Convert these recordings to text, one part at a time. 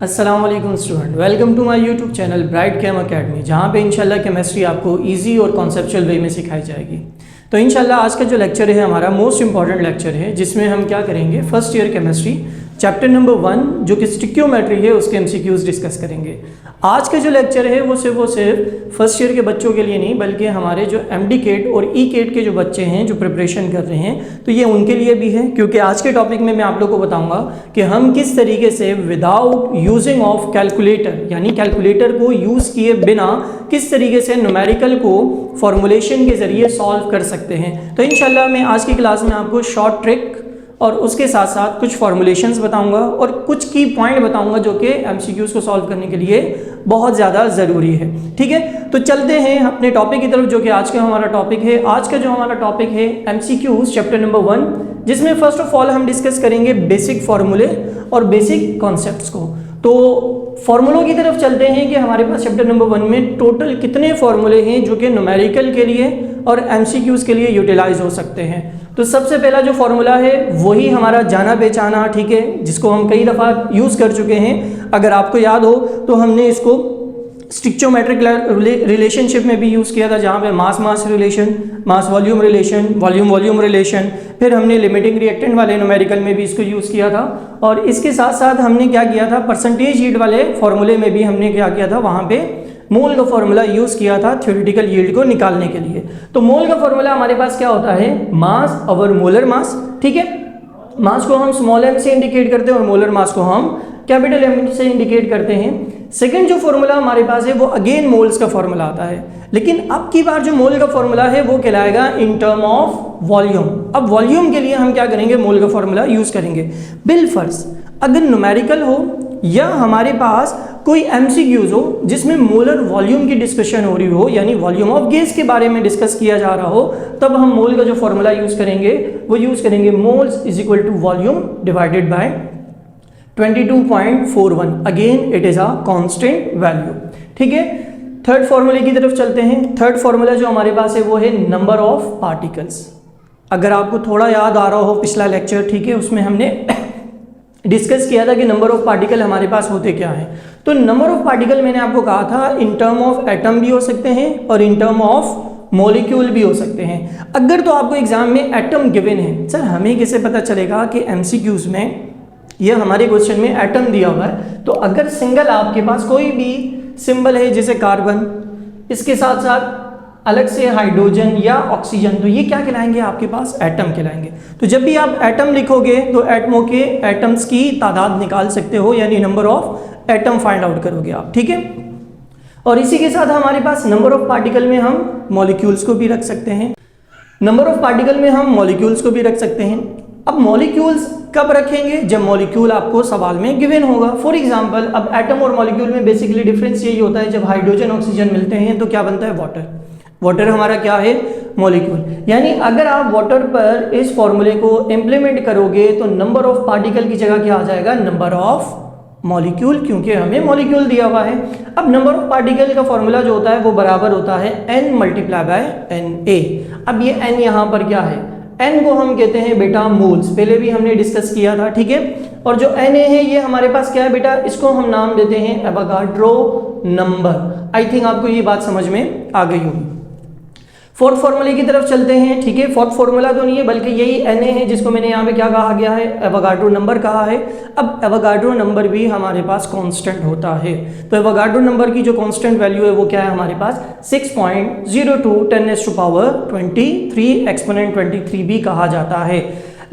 अस्सलाम वालेकुम student, welcome to my YouTube channel Bright Chem Academy, जहाँ पे इंशाल्लाह केमिस्ट्री आपको इजी और कॉन्सेप्चुअल वे में सिखाई जाएगी। तो इंशाल्लाह आज का जो लेक्चर है हमारा मोस्ट इंपॉर्टेंट लेक्चर है, जिसमें हम क्या करेंगे, first year chemistry chapter number 1 जो कि स्टिक्योमेट्री है उसके एमसीक्यूज डिस्कस करेंगे। आज का जो लेक्चर है वो सिर्फ फर्स्ट ईयर के बच्चों के लिए नहीं, बल्कि हमारे जो एमडी केट और ई केट के जो बच्चे हैं जो प्रिपरेशन कर रहे हैं, तो ये उनके लिए भी है। क्योंकि आज के टॉपिक में मैं आप लोगों को बताऊंगा कि हम किस तरीके से विदाउट यूजिंग ऑफ कैलकुलेटर, यानी कैलकुलेटर को यूज़ किए बिना किस तरीके से न्यूमेरिकल को फॉर्मुलेशन के ज़रिए सॉल्व कर सकते हैं। तो इंशाल्लाह मैं आज की क्लास में आपको शॉर्ट ट्रिक और उसके साथ साथ कुछ फॉर्मुलेशंस बताऊंगा और कुछ की पॉइंट बताऊंगा जो कि एमसीक्यूज़ को सॉल्व करने के लिए बहुत ज़्यादा ज़रूरी है। ठीक है, तो चलते हैं अपने टॉपिक की तरफ, जो कि आज का हमारा टॉपिक है। आज का जो हमारा टॉपिक है एमसीक्यूज़ चैप्टर नंबर 1, जिसमें फर्स्ट ऑफ ऑल हम डिस्कस करेंगे बेसिक फॉर्मूले और बेसिक कॉन्सेप्ट्स को। तो फॉर्मूलों की तरफ चलते हैं कि हमारे पास चैप्टर नंबर 1 में टोटल कितने फॉर्मूले हैं जो कि न्यूमेरिकल के लिए और एमसीक्यूज़ के लिए यूटिलाइज हो सकते हैं। तो सबसे पहला जो फॉर्मूला है वही हमारा जाना पहचाना, ठीक है, जिसको हम कई दफ़ा यूज़ कर चुके हैं। अगर आपको याद हो तो हमने इसको स्टिक्योमेट्रिक रिलेशनशिप में भी यूज़ किया था, जहाँ पे mass mass relation, mass volume relation, volume volume relation, फिर हमने लिमिटिंग रिएक्टेंट वाले न्यूमेरिकल में भी इसको यूज़ किया था। और इसके साथ साथ हमने क्या किया था, परसेंटेज यील्ड वाले फॉर्मूले में भी हमने क्या किया था, वहाँ पे मोल का फॉर्मूला यूज़ किया था थ्योरेटिकल यील्ड को निकालने के लिए। तो मोल का फॉर्मूला हमारे पास क्या होता है, मास ओवर मोलर मास। ठीक है, मास को हम स्मॉल m से इंडिकेट करते हैं और मोलर मास को हम कैपिटल M से इंडिकेट करते हैं। सेकंड जो फॉर्मूला हमारे पास है वो अगेन मोल्स का फॉर्मूला आता है, लेकिन अब की बार जो मोल का फॉर्मूला है वो कहलाएगा इन टर्म ऑफ वॉल्यूम। अब वॉल्यूम के लिए हम क्या करेंगे, मोल का फॉर्मूला यूज़ करेंगे। बिलफर्ज अगर न्यूमेरिकल हो या हमारे पास कोई एमसीक्यूज हो जिसमें मोलर वॉल्यूम की डिस्कशन हो रही हो, यानी वॉल्यूम ऑफ गैस के बारे में डिस्कस किया जा रहा हो, तब हम मोल का जो फॉर्मूला यूज़ करेंगे वो यूज़ करेंगे moles is equal to volume divided by 22.41। Again it is a constant value. ठीक है, थर्ड फॉर्मूले की तरफ चलते हैं। थर्ड फॉर्मूला जो हमारे पास है वो है नंबर ऑफ पार्टिकल्स। अगर आपको थोड़ा याद आ रहा हो पिछला लेक्चर, ठीक है, उसमें हमने डिस्कस किया था कि नंबर ऑफ पार्टिकल हमारे पास होते क्या हैं। तो नंबर ऑफ पार्टिकल मैंने आपको कहा था इन टर्म ऑफ एटम भी हो सकते हैं और इन टर्म ऑफ मॉलिक्यूल भी हो सकते हैं। अगर तो आपको एग्जाम में एटम गिवन है, सर हमें कैसे पता चलेगा कि एमसीक्यूज में यह हमारे क्वेश्चन में एटम दिया हुआ है। तो अगर सिंगल आपके पास कोई भी सिंबल है जैसे कार्बन, इसके साथ साथ अलग से हाइड्रोजन या ऑक्सीजन, तो ये क्या कहलाएंगे, आपके पास एटम कहलाएंगे। तो जब भी आप एटम लिखोगे तो एटमों के एटम्स की तादाद निकाल सकते हो, यानी number of atom find out करोगे आप। ठीक है, और इसी के साथ हमारे पास नंबर ऑफ पार्टिकल में हम मॉलिक्यूल्स को भी रख सकते हैं। नंबर ऑफ पार्टिकल में हम मॉलिक्यूल्स को भी रख सकते हैं। अब मॉलिक्यूल्स कब रखेंगे, जब मॉलिक्यूल आपको सवाल में गिवन होगा। फॉर एग्जांपल अब एटम और मॉलिक्यूल में बेसिकली डिफरेंस यही होता है, जब हाइड्रोजन ऑक्सीजन मिलते हैं तो क्या बनता है, वाटर। वाटर हमारा क्या है, मॉलिक्यूल। यानी अगर आप वाटर पर इस फॉर्मूले को इंप्लीमेंट करोगे तो नंबर ऑफ पार्टिकल की जगह क्या आ जाएगा, नंबर ऑफ मॉलिक्यूल, क्योंकि हमें मॉलिक्यूल दिया हुआ है। अब नंबर ऑफ पार्टिकल का फॉर्मूला जो होता है वो बराबर होता है n मल्टीप्लाई बाय Na। अब ये n यहाँ पर क्या है, n को हम कहते हैं बेटा मोल्स, पहले भी हमने डिस्कस किया था। ठीक है, और जो Na है ये हमारे पास क्या है बेटा, इसको हम नाम देते हैं एवोगाड्रो नंबर। आई थिंक आपको ये बात समझ में आ गई होगी। फोर्थ फॉर्मूले की तरफ चलते हैं। ठीक है, फोर्थ फॉर्मूला तो नहीं है बल्कि यही Na है, जिसको मैंने यहाँ पे क्या कहा गया है, एवोगाड्रो नंबर कहा है। अब एवोगाड्रो नंबर भी हमारे पास कांस्टेंट होता है। तो एवोगाड्रो नंबर की जो कांस्टेंट वैल्यू है वो क्या है हमारे पास, 6.02 10⁻23 एक्सपोनेंट 23 भी कहा जाता है।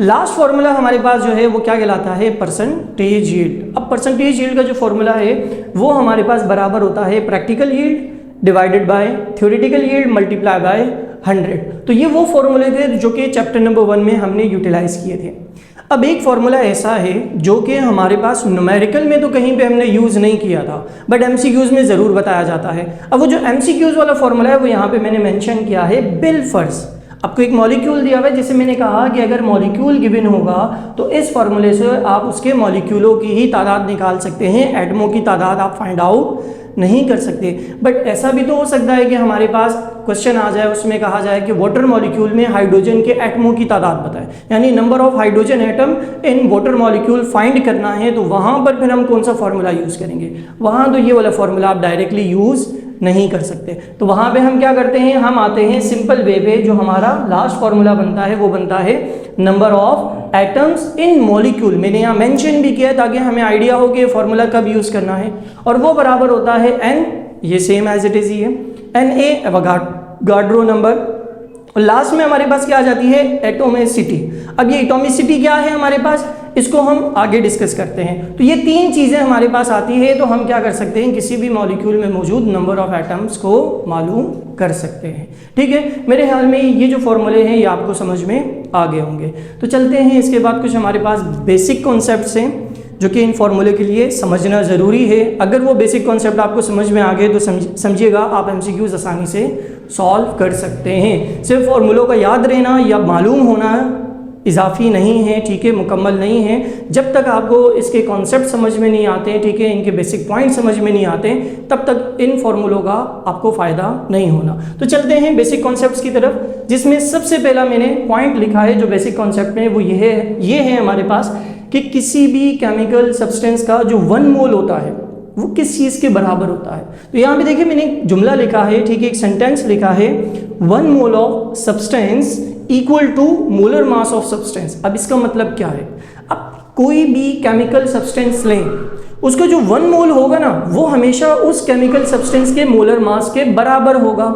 लास्ट फॉर्मूला हमारे पास जो है वो क्या कहलाता है, परसेंटेज यील्ड। अब परसेंटेज यील्ड का जो फॉर्मूला है वो हमारे पास बराबर होता है practical yield divided by theoretical yield multiply by 100। तो ये वो फॉर्मूले थे जो कि चैप्टर नंबर 1 में हमने यूटिलाइज किए थे। अब एक फॉर्मूला ऐसा है जो कि हमारे पास न्यूमेरिकल में तो कहीं पे हमने यूज़ नहीं किया था, बट एमसीक्यूज़ में ज़रूर बताया जाता है। अब वो जो एमसीक्यूज़ वाला फॉर्मूला है वो यहाँ पे मैंने मेंशन किया है, बिलफर्ज। आपको एक मॉलिक्यूल दिया हुआ है, जैसे मैंने कहा कि अगर मॉलिक्यूल गिवन होगा तो इस फॉर्मूले से आप उसके मॉलिक्यूलों की ही तादाद निकाल सकते हैं, एटमों की तादाद आप फाइंड आउट नहीं कर सकते। बट ऐसा भी तो हो सकता है कि हमारे पास क्वेश्चन आ जाए, उसमें कहा जाए कि वाटर मॉलिक्यूल में हाइड्रोजन के एटमों की तादाद बताएं, यानी number of hydrogen atom in water molecule find करना है, तो वहाँ पर फिर हम कौन सा फॉर्मूला यूज़ करेंगे? वहाँ तो ये वाला फॉर्मूला आप डायरेक्टली यूज़ नहीं कर सकते। तो वहाँ पे हम क्या करते हैं, हम आते हैं सिंपल वे पे, जो हमारा लास्ट फॉर्मूला बनता है वो बनता है number of atoms in molecule. मैंने यहाँ मेंशन भी किया ताकि हमें आइडिया हो कि फॉर्मूला कब यूज़ करना है, और वो बराबर होता है n, ये सेम एज इट इज़ ही है, Na एवोगाड्रो नंबर, और लास्ट में हमारे पास क्या आ जाती है? एटोमिसिटी। अब ये एटोमिसिटी क्या है हमारे पास, इसको हम आगे डिस्कस करते हैं। तो ये तीन चीज़ें हमारे पास आती है, तो हम क्या कर सकते हैं, किसी भी मॉलिक्यूल में मौजूद नंबर ऑफ एटम्स को मालूम कर सकते हैं। ठीक है, मेरे ख्याल में ये जो फॉर्मूले हैं ये आपको समझ में आ गए होंगे। तो चलते हैं, इसके बाद कुछ हमारे पास बेसिक कॉन्सेप्ट्स हैं जो कि इन फॉर्मूले के लिए समझना ज़रूरी है। अगर वो बेसिक कॉन्सेप्ट आपको समझ में आ गए तो समझिएगा आप MCQs आसानी से सॉल्व कर सकते हैं। सिर्फ फॉर्मूलों का याद रहना या मालूम होना इजाफी नहीं है, ठीक है, मुकम्मल नहीं है। जब तक आपको इसके कॉन्सेप्ट समझ में नहीं आते, ठीक है, इनके बेसिक पॉइंट समझ में नहीं आते, तब तक इन फॉर्मूलों का आपको फ़ायदा नहीं होना। तो चलते हैं बेसिक कॉन्सेप्ट्स की तरफ, जिसमें सबसे पहला मैंने पॉइंट लिखा है जो बेसिक कॉन्सेप्ट में, वो ये है हमारे पास कि किसी भी केमिकल सब्सटेंस का जो 1 मोल होता है वो किस चीज़ के बराबर होता है। तो यहाँ पे देखिए मैंने एक जुमला लिखा है, ठीक है, एक सेंटेंस लिखा है, 1 mole of substance equal to molar mass of substance. अब इसका मतलब क्या है? अब कोई भी केमिकल सब्सटेंस लें, उसका जो 1 मोल होगा ना, वो हमेशा उस केमिकल सब्सटेंस के मोलर मास के बराबर होगा।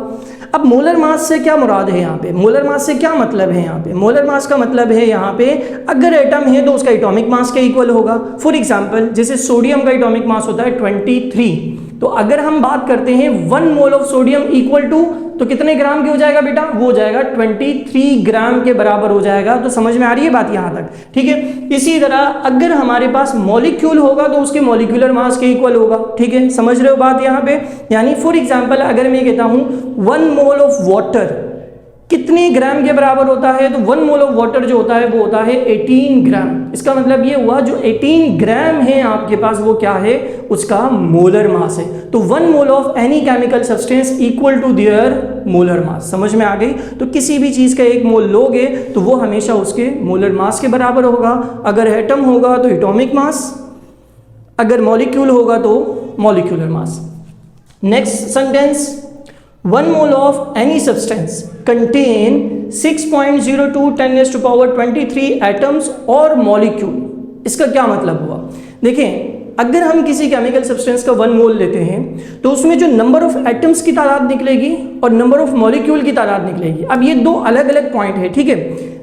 अब मोलर मास से क्या मुराद है यहाँ पे? मोलर मास से क्या मतलब है यहाँ पे? मोलर मास का मतलब है यहाँ पे अगर एटम है तो उसका एटॉमिक मास के इक्वल होगा। फॉर एग्जांपल जैसे सोडियम का एटॉमिक मास होता है 23, तो अगर हम बात करते हैं 1 mole of sodium equal to, तो कितने ग्राम के हो जाएगा बेटा? वो हो जाएगा 23 ग्राम के बराबर हो जाएगा। तो समझ में आ रही है बात यहाँ तक? ठीक है, इसी तरह अगर हमारे पास मॉलिक्यूल होगा तो उसके मॉलिक्यूलर मास के इक्वल होगा। ठीक है, समझ रहे हो बात यहाँ पे? यानी फॉर एग्जांपल अगर मैं कहता हूँ 1 मोल ऑफ वाटर कितने ग्राम के बराबर होता है, तो 1 मोल ऑफ वाटर जो होता है वो होता है 18 ग्राम। इसका मतलब ये हुआ जो 18 ग्राम है आपके पास वो क्या है? उसका मोलर मास है। तो 1 mole of any chemical substance equal to their molar mass. समझ में आ गई? तो किसी भी चीज़ का 1 मोल लोगे तो वो हमेशा उसके मोलर मास के बराबर होगा। अगर एटम होगा तो एटॉमिक मास, अगर मॉलिक्यूल होगा तो molecular mass. Next sentence, 1 mole of any substance contain 6.02 10⁻23 atoms और molecule। इसका क्या मतलब हुआ? देखें, अगर हम किसी केमिकल सब्सटेंस का 1 मोल लेते हैं तो उसमें जो नंबर ऑफ एटम्स की तादाद निकलेगी और नंबर ऑफ मॉलिक्यूल की तादाद निकलेगी। अब ये दो अलग अलग पॉइंट है, ठीक है।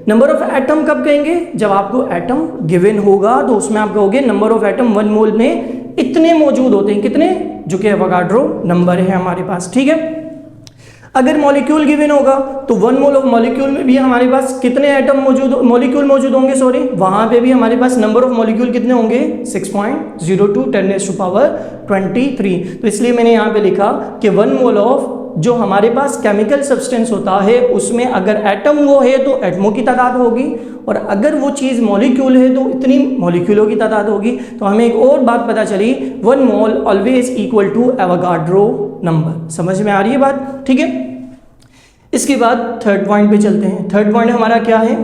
नंबर ऑफ एटम कब कहेंगे? जब आपको एटम गिवन होगा तो उसमें आप कहोगे नंबर ऑफ एटम 1 मोल में इतने मौजूद होते हैं, कितने? जो कि एवोगाड्रो नंबर है हमारे पास, ठीक है। अगर मॉलिक्यूल गिवन होगा तो 1 मोल ऑफ मॉलिक्यूल में भी हमारे पास कितने एटम मॉलिक्यूल मौजूद होंगे, सॉरी, वहां पे भी हमारे पास नंबर ऑफ मॉलिक्यूल कितने होंगे? 6.02 10⁻23। तो इसलिए मैंने यहाँ पे लिखा कि 1 मोल ऑफ जो हमारे पास केमिकल सब्सटेंस होता है उसमें अगर एटम वो है तो एटमों की तादाद होगी, और अगर वो चीज़ मॉलिक्यूल है तो इतनी मॉलिक्यूलों की तादाद होगी। तो हमें एक और बात पता चली, 1 mole always equal to Avogadro number. समझ में आ रही है बात? ठीक है। इसके बाद थर्ड पॉइंट पे चलते हैं। थर्ड पॉइंट हमारा क्या है?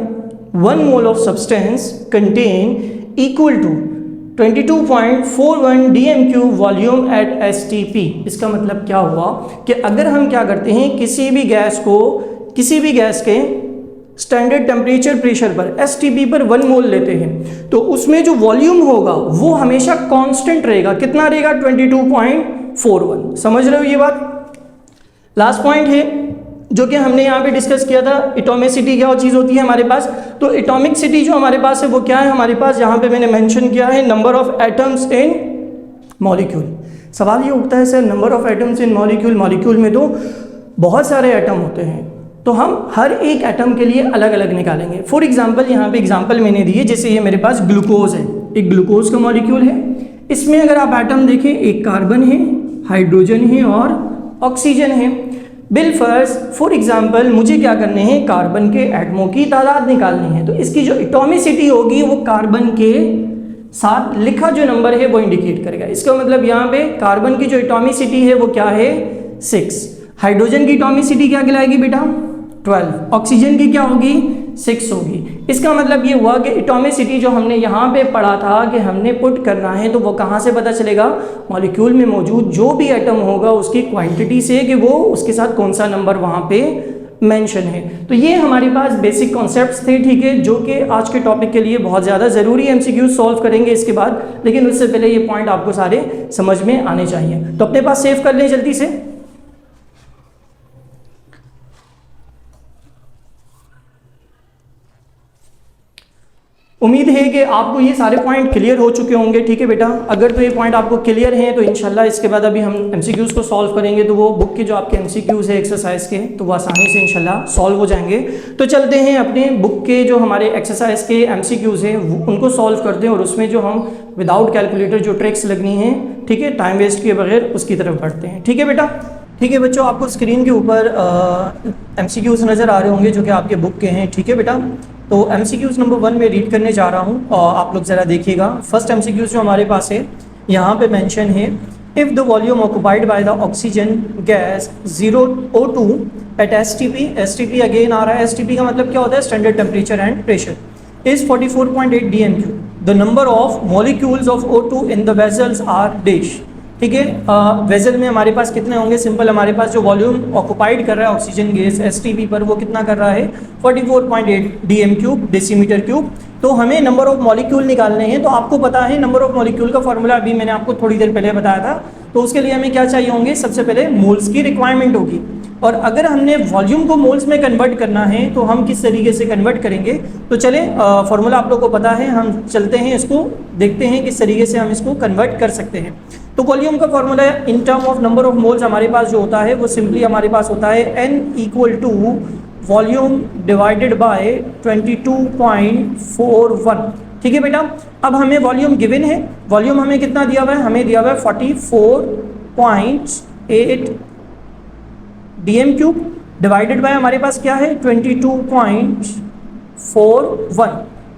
1 mole of substance contain equal to 22.41 DMQ volume at STP। इसका मतलब क्या हुआ कि अगर हम क्या करते हैं, किसी भी गैस के स्टैंडर्ड टेम्परेचर प्रेशर पर STP पर 1 मोल लेते हैं तो उसमें जो वॉल्यूम होगा वो हमेशा कांस्टेंट रहेगा। कितना रहेगा? 22.41। समझ रहे हो ये बात? लास्ट पॉइंट है जो कि हमने यहाँ पे डिस्कस किया था, एटॉमिसिटी क्या चीज़ होती है हमारे पास। तो एटॉमिसिटी जो हमारे पास है वो क्या है हमारे पास? यहाँ पे मैंने मेंशन किया है number of atoms in molecule. सवाल ये उठता है sir number of atoms in molecule में तो बहुत सारे एटम होते हैं, तो हम हर एक एटम के लिए अलग अलग निकालेंगे। फॉर एग्जाम्पल यहाँ पे एग्जाम्पल मैंने दी है, जैसे ये मेरे पास ग्लूकोज है, एक ग्लूकोज का मॉलिक्यूल है। इसमें अगर आप एटम देखें, एक कार्बन है, हाइड्रोजन है और ऑक्सीजन है। बिलफर्ज फॉर एग्जाम्पल मुझे क्या करने हैं? कार्बन के एटमों की तादाद निकालनी है। तो इसकी जो एटॉमिसिटी होगी वो कार्बन के साथ लिखा जो नंबर है वो इंडिकेट करेगा। इसका मतलब यहाँ पे कार्बन की जो एटॉमिसिटी है वो क्या है 6, हाइड्रोजन की एटॉमिसिटी क्या कहलाएगी बेटा 12, ऑक्सीजन की क्या होगी 6 होगी। इसका मतलब ये हुआ कि एटॉमिसिटी जो हमने यहाँ पे पढ़ा था कि हमने पुट करना है, तो वो कहाँ से पता चलेगा, मॉलिक्यूल में मौजूद जो भी एटम होगा उसकी क्वांटिटी से कि वो उसके साथ कौन सा नंबर वहाँ पे मेंशन है। तो ये हमारे पास बेसिक कॉन्सेप्ट्स थे, ठीक है, जो कि आज के टॉपिक के लिए बहुत ज़्यादा ज़रूरी एमसीक्यू सॉल्व करेंगे इसके बाद, लेकिन उससे पहले ये पॉइंट आपको सारे समझ में आने चाहिए। तो अपने पास सेव कर लें जल्दी से। उम्मीद है कि आपको ये सारे पॉइंट क्लियर हो चुके होंगे, ठीक है बेटा। अगर तो ये पॉइंट आपको क्लियर हैं तो इंशाल्लाह इसके बाद अभी हम एमसीक्यूज़ को सॉल्व करेंगे, तो वो बुक के जो आपके एमसीक्यूज़ है एक्सरसाइज के, तो वो आसानी से इंशाल्लाह सॉल्व हो जाएंगे। तो चलते हैं अपने बुक के जो हमारे एक्सरसाइज के एमसीक्यूज़ हैं उनको सॉल्व करते हैं, और उसमें जो हम विदाउट कैलकुलेटर जो ट्रिक्स लगनी हैं, ठीक है, टाइम वेस्ट किए बगैर उसकी तरफ बढ़ते हैं, ठीक है बेटा। ठीक है बच्चों, आपको स्क्रीन के ऊपर एमसीक्यूज़ नज़र आ रहे होंगे जो कि आपके बुक के हैं, ठीक है बेटा। तो एमसीक्यूज़ नंबर 1 में रीड करने जा रहा हूँ, और आप लोग ज़रा देखिएगा। फर्स्ट एमसीक्यूज़ जो हमारे पास है यहाँ पे मेंशन है, if the volume occupied by the oxygen gas 0O2 at STP again आ रहा है। एसटीपी का मतलब क्या होता है, standard temperature and pressure, is 44.8 DMQ, the number of molecules of O2 in the vessels are dash. ठीक है, वेजल में हमारे पास कितने होंगे, सिंपल हमारे पास जो वॉल्यूम ऑक्युपाइड कर रहा है ऑक्सीजन गैस एसटीपी पर वो कितना कर रहा है 44.8 DM³ डेसीमीटर क्यूब। तो हमें नंबर ऑफ मॉलिक्यूल निकालने हैं। तो आपको पता है नंबर ऑफ मॉलिक्यूल का फॉर्मूला अभी मैंने आपको थोड़ी देर पहले बताया था। तो उसके लिए हमें क्या चाहिए होंगे, सबसे पहले मोल्स की रिक्वायरमेंट होगी, और अगर हमने वॉल्यूम को मोल्स में कन्वर्ट करना है तो हम किस तरीके से कन्वर्ट करेंगे। तो चले फॉर्मूला आप लोग को पता है, हम चलते हैं इसको देखते हैं किस तरीके से हम इसको कन्वर्ट कर सकते हैं। तो वॉल्यूम का formula in term of number of moles हमारे पास जो होता है वो सिंपली हमारे पास होता है N = वॉल्यूम डिवाइडेड बाय 22.41। ठीक है बेटा। अब हमें वॉल्यूम गिवन है, वॉल्यूम हमें कितना दिया हुआ है, हमें दिया हुआ है 44.8 DM³ डिवाइडेड बाय हमारे पास क्या है 22.41।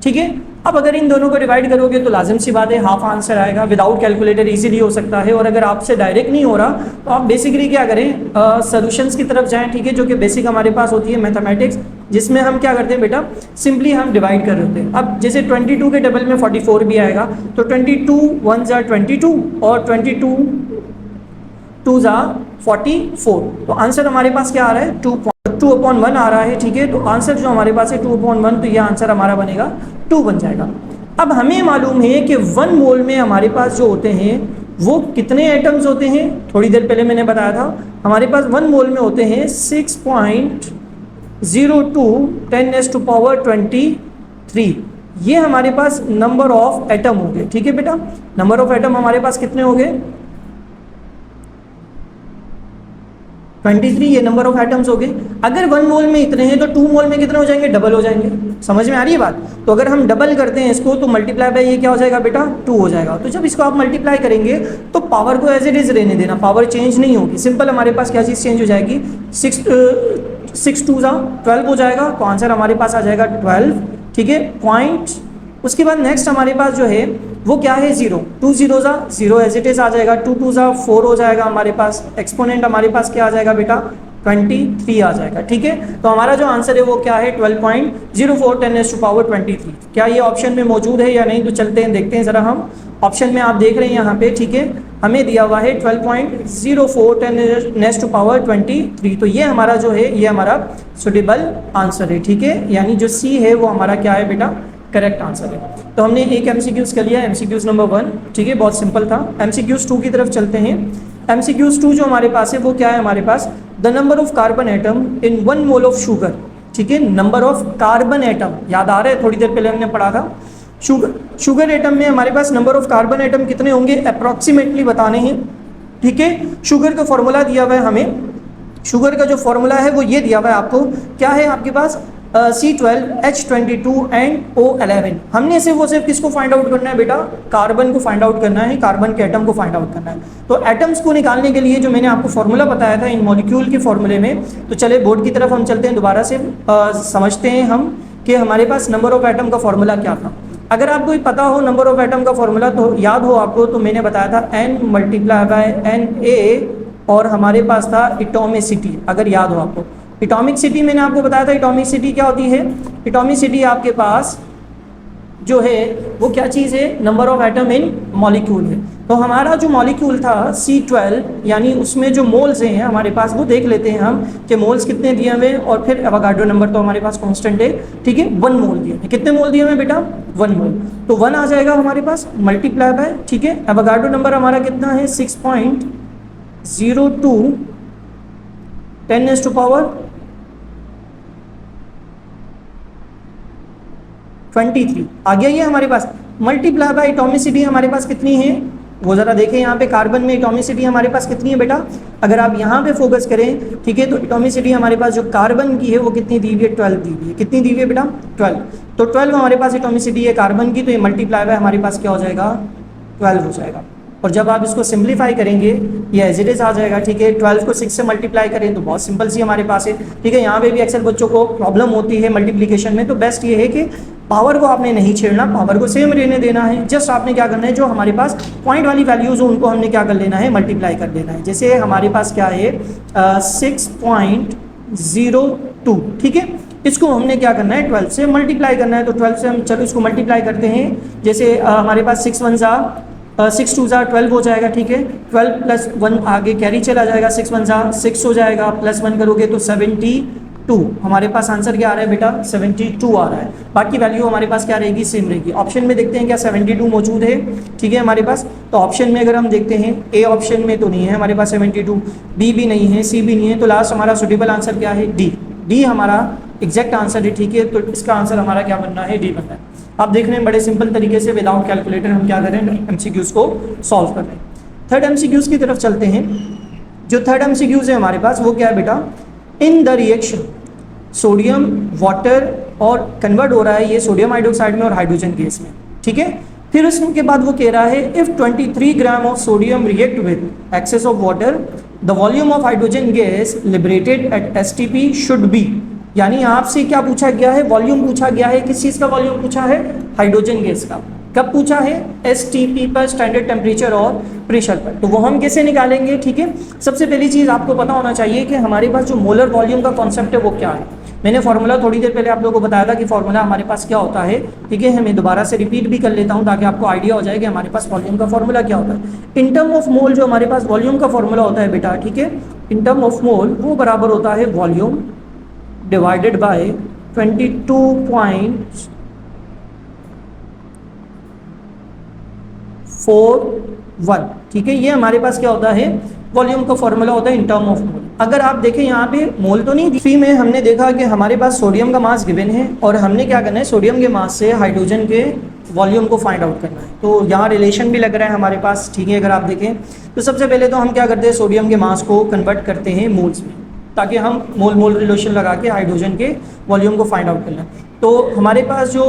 ठीक है। अब अगर इन दोनों को डिवाइड करोगे तो लाजिम सी बात है हाफ आंसर आएगा। विदाउट कैलकुलेटर इजीली हो सकता है, और अगर आपसे डायरेक्ट नहीं हो रहा तो आप बेसिकली क्या करें, सॉल्यूशंस की तरफ जाएं। ठीक है, जो कि बेसिक हमारे पास होती है मैथमेटिक्स, जिसमें हम क्या करते हैं बेटा, सिंपली हम डिवाइड कर रहे होते हैं। अब जैसे 22 के टेबल में 44 भी आएगा, तो 22 1 ज़ा 22 और 22 2 ज़ा 44। तो आंसर हमारे पास क्या आ रहा है 2/1 आ रहा है। ठीक है, तो आंसर जो हमारे पास है 2/1, तो यह आंसर हमारा बनेगा 2 बन जाएगा। अब हमें मालूम है कि 1 मोल में हमारे पास जो होते हैं वो कितने एटम्स होते हैं, थोड़ी देर पहले मैंने बताया था हमारे पास 1 मोल में होते हैं 6.02 10⁻23। ये हमारे पास नंबर ऑफ एटम हो गए। ठीक है बेटा, नंबर ऑफ एटम हमारे पास कितने हो गए 23, ये नंबर ऑफ एटम्स हो गए। अगर 1 मोल में इतने हैं तो 2 मोल में कितने हो जाएंगे, डबल हो जाएंगे। समझ में आ रही है बात। तो अगर हम डबल करते हैं इसको तो मल्टीप्लाई बाय ये क्या हो जाएगा बेटा 2 हो जाएगा। तो जब इसको आप मल्टीप्लाई करेंगे तो पावर को एज इट इज रहने देना, पावर चेंज नहीं होगी। सिंपल हमारे पास क्या चीज़ चेंज हो जाएगी, 6 2 ज़ा 12 हो जाएगा। तो आंसर हमारे पास आ जाएगा 12। ठीक है, पॉइंट। उसके बाद नेक्स्ट हमारे पास जो है वो क्या है 0, 2 0 ज़ा 0 एज इट इज आ जाएगा, 2 2 ज़ा 4 हो जाएगा हमारे पास। एक्सपोनेंट हमारे पास क्या आ जाएगा बेटा 23 आ जाएगा। ठीक है, तो हमारा जो आंसर है वो क्या है 12.04 10⁻23। क्या ये ऑप्शन में मौजूद है या नहीं, तो चलते हैं देखते हैं ज़रा हम। ऑप्शन में आप देख रहे हैं यहाँ पे, ठीक है, हमें दिया हुआ है 12.04 10⁻23। तो ये हमारा जो है ये हमारा सुटेबल आंसर है। ठीक है, यानी जो सी है वो हमारा क्या है बेटा करेक्ट आंसर है। तो हमने एक एमसीक्यूज़ कर लिया, एमसीक्यूज़ नंबर 1। ठीक है, बहुत सिंपल था। एमसीक्यूज़ 2 की तरफ चलते हैं। एमसीक्यूज़ 2 जो हमारे पास है वो क्या है हमारे पास, the number of carbon atom in 1 mole of sugar. ठीक है, नंबर ऑफ कार्बन एटम याद आ रहा है, थोड़ी देर पहले हमने पढ़ा था। शुगर एटम में हमारे पास नंबर ऑफ कार्बन एटम कितने होंगे अप्रॉक्सीमेटली बताने हैं। ठीक है, शुगर का फॉर्मूला दिया हुआ है हमें, शुगर का जो फॉर्मूला है वो ये दिया हुआ है आपको, क्या है आपके पास C12H22 एंड O11। हमने सिर्फ किसको फाइंड आउट करना है बेटा, कार्बन को फाइंड आउट करना है, कार्बन के एटम को फाइंड आउट करना है। तो एटम्स को निकालने के लिए जो मैंने आपको फॉर्मूला बताया था इन मॉलिक्यूल के फॉर्मूले में, तो चले बोर्ड की तरफ हम चलते हैं, दोबारा से समझते हैं हम कि हमारे पास नंबर ऑफ एटम का फॉर्मूला क्या था। अगर आपको ये पता हो नंबर ऑफ एटम का फॉर्मूला तो याद हो आपको, तो मैंने बताया था n मल्टीप्लाई बाय Na और हमारे पास था एटॉमिसिटी, अगर याद हो आपको। एटॉमिसिटी मैंने आपको बताया था, एटॉमिसिटी क्या होती है? एटॉमिसिटी आपके पास जो है वो क्या चीज़ है? Number of atom in molecule है। तो हमारा जो मॉलिक्यूल था C12, यानी उसमें जो मोल्स हैं हमारे पास, वो देख लेते हैं हम कि मोल्स कितने दिए हुए हैं, और फिर एवोगाड्रो नंबर तो हमारे पास कांस्टेंट है, ठीक है, 1 मोल दिए हैं। कितने मोल दिए हुए हैं बेटा? 1 मोल। तो 1 आ जाएगा हमारे पास मल्टीप्लाई बाय, ठीक है, एवोगाड्रो नंबर हमारा कितना है? 6.02 10⁻23 आ गया ये हमारे पास। मल्टीप्लाई बाय एटॉमिसिटी हमारे पास कितनी है वो जरा देखें। यहाँ पे कार्बन में एटॉमिसिटी हमारे पास कितनी है बेटा? अगर आप यहाँ पे फोकस करें, ठीक है, तो एटॉमिसिटी हमारे पास जो कार्बन की है वो कितनी दी हुई है? 12 दी हुई है। कितनी दी हुई है बेटा? 12। तो 12 हमारे पास एटॉमिसिटी है कार्बन की, तो ये मल्टीप्लाई बाय हमारे पास क्या हो जाएगा? 12 हो जाएगा। और जब आप इसको सिंप्लीफाई करेंगे ये एज इट इज आ जाएगा, ठीक है। 12 को 6 से मल्टीप्लाई करें तो बहुत सिंपल सी हमारे पास है, ठीक है। यहाँ पे भी अक्सर बच्चों को प्रॉब्लम होती है मल्टीप्लिकेशन में, तो बेस्ट ये है कि पावर को आपने नहीं छेड़ना, पावर को सेम रहने देना है। जस्ट आपने क्या करना है, जो हमारे पास पॉइंट वाली वैल्यूज हो उनको हमने क्या कर लेना है? मल्टीप्लाई कर देना है। जैसे हमारे पास क्या है 6.02, ठीक है, इसको हमने क्या करना है? 12 से मल्टीप्लाई करना है। तो 12 से हम चलो इसको मल्टीप्लाई करते हैं। जैसे हमारे पास 6 2 12 हो जाएगा, ठीक है। 12 + 1 आगे कैरी चला जाएगा, 6 1 6 हो जाएगा, +1 करोगे तो 72। हमारे पास आंसर क्या आ रहा है बेटा? 72 आ रहा है। बाकी वैल्यू हमारे पास क्या रहेगी? सेम रहेगी। ऑप्शन में देखते हैं क्या 72 मौजूद है, ठीक है, हमारे पास। तो ऑप्शन में अगर हम देखते हैं, ए ऑप्शन में तो नहीं है हमारे पास 72, बी भी नहीं है, सी भी नहीं है, तो लास्ट हमारा सुटेबल आंसर क्या है? डी। डी हमारा एग्जैक्ट आंसर है, ठीक है। तो इसका आंसर हमारा क्या बनना है? डी बनना है। आप देख रहे हैं बड़े सिंपल तरीके से विदाउट कैलकुलेटर हम क्या कर रहे हैं? एमसीक्यूज़ को सॉल्व कर रहे हैं। थर्ड एमसीक्यूज़ की तरफ चलते हैं। जो थर्ड एमसीक्यूज़ है हमारे पास वो क्या है बेटा? In the reaction sodium water और कन्वर्ट हो रहा है ये सोडियम हाइड्रोक्साइड में और हाइड्रोजन गैस में, ठीक है। फिर उसके बाद वो कह रहा है if 23 gram of sodium react with excess of water the volume of hydrogen gas liberated at STP should be. यानी आपसे क्या पूछा गया है? वॉल्यूम पूछा गया है। किस चीज़ का वॉल्यूम पूछा है? हाइड्रोजन गैस का। कब पूछा है? एसटीपी पर, स्टैंडर्ड टेम्परेचर और प्रेशर पर। तो वो हम कैसे निकालेंगे, ठीक है। सबसे पहली चीज़ आपको पता होना चाहिए कि हमारे पास जो मोलर वॉल्यूम का कॉन्सेप्ट है वो क्या है। मैंने फॉर्मूला थोड़ी देर पहले आप लोगों को बताया था कि फॉर्मूला हमारे पास क्या होता है, ठीक है। मैं दोबारा से रिपीट भी कर लेता हूँ ताकि आपको आइडिया हो जाए कि हमारे पास वॉल्यूम का फॉर्मूला क्या होता है। इन टर्म ऑफ मोल जो हमारे पास वॉल्यूम का फॉर्मूला होता है बेटा, ठीक है, इन टर्म ऑफ मोल वो बराबर होता है वॉल्यूम डिवाइडेड बाय 22.41, ठीक है। ये हमारे पास क्या होता है? वॉल्यूम का फॉर्मूला होता है इन टर्म ऑफ मोल। अगर आप देखें यहाँ पे मोल तो नहीं, थ्री में हमने देखा कि हमारे पास सोडियम का मास गिवन है और हमने क्या करना है? सोडियम के मास से हाइड्रोजन के वॉल्यूम को फाइंड आउट करना है। तो यहाँ रिलेशन भी लग रहा है हमारे पास, ठीक है। अगर आप देखें तो सबसे पहले तो हम क्या करते हैं? सोडियम के मास को कन्वर्ट करते हैं मोल्स में, ताकि हम मोल मोल रिलेशन लगा के हाइड्रोजन के वॉल्यूम को फाइंड आउट करना। तो हमारे पास जो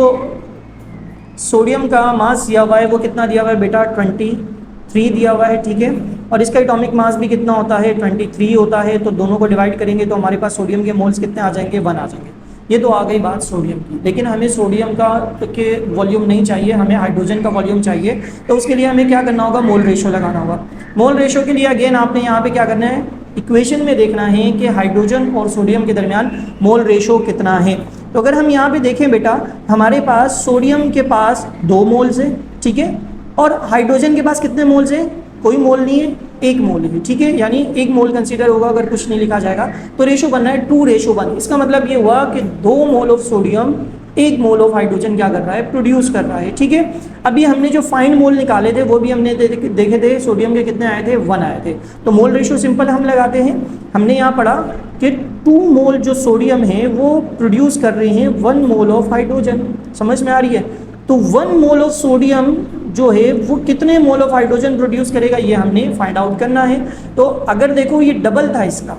सोडियम का मास दिया हुआ है वो कितना दिया हुआ है बेटा? 23 दिया हुआ है, ठीक है। और इसका एटॉमिक मास भी कितना होता है? 23 होता है। तो दोनों को डिवाइड करेंगे तो हमारे पास सोडियम के मोल्स कितने आ जाएंगे? 1 आ जाएंगे। ये तो आ गई बात सोडियम की। लेकिन हमें सोडियम का के वॉल्यूम नहीं चाहिए, हमें हाइड्रोजन का वॉल्यूम चाहिए। तो उसके लिए हमें क्या करना होगा? मोल रेशो लगाना होगा। मोल रेशो के लिए अगेन आपने यहाँ पे क्या करना है? इक्वेशन में देखना है कि हाइड्रोजन और सोडियम के दरमियान मोल रेशो कितना है। तो अगर हम यहाँ पे देखें बेटा, हमारे पास सोडियम के पास 2 मोल्स है, ठीक है, और हाइड्रोजन के पास कितने मोल्स है? कोई मोल नहीं है, 1 मोल है, ठीक है। यानी 1 मोल कंसीडर होगा अगर कुछ नहीं लिखा जाएगा। तो रेशो बनना है 2:1। इसका मतलब ये हुआ कि 2 मोल of sodium 1 mole of hydrogen क्या कर रहा है? प्रोड्यूस कर रहा है, ठीक है। अभी हमने जो फाइन मोल निकाले थे वो भी हमने देखे थे, सोडियम के कितने आए थे? 1 आए थे। तो मोल रेशो सिंपल हम लगाते हैं। हमने यहाँ पढ़ा कि 2 मोल जो सोडियम है वो प्रोड्यूस कर रहे हैं 1 मोल ऑफ हाइड्रोजन। समझ में आ रही है? तो 1 मोल ऑफ सोडियम जो है वो कितने मोल ऑफ हाइड्रोजन प्रोड्यूस करेगा, ये हमने फाइंड आउट करना है। तो अगर देखो ये डबल था इसका,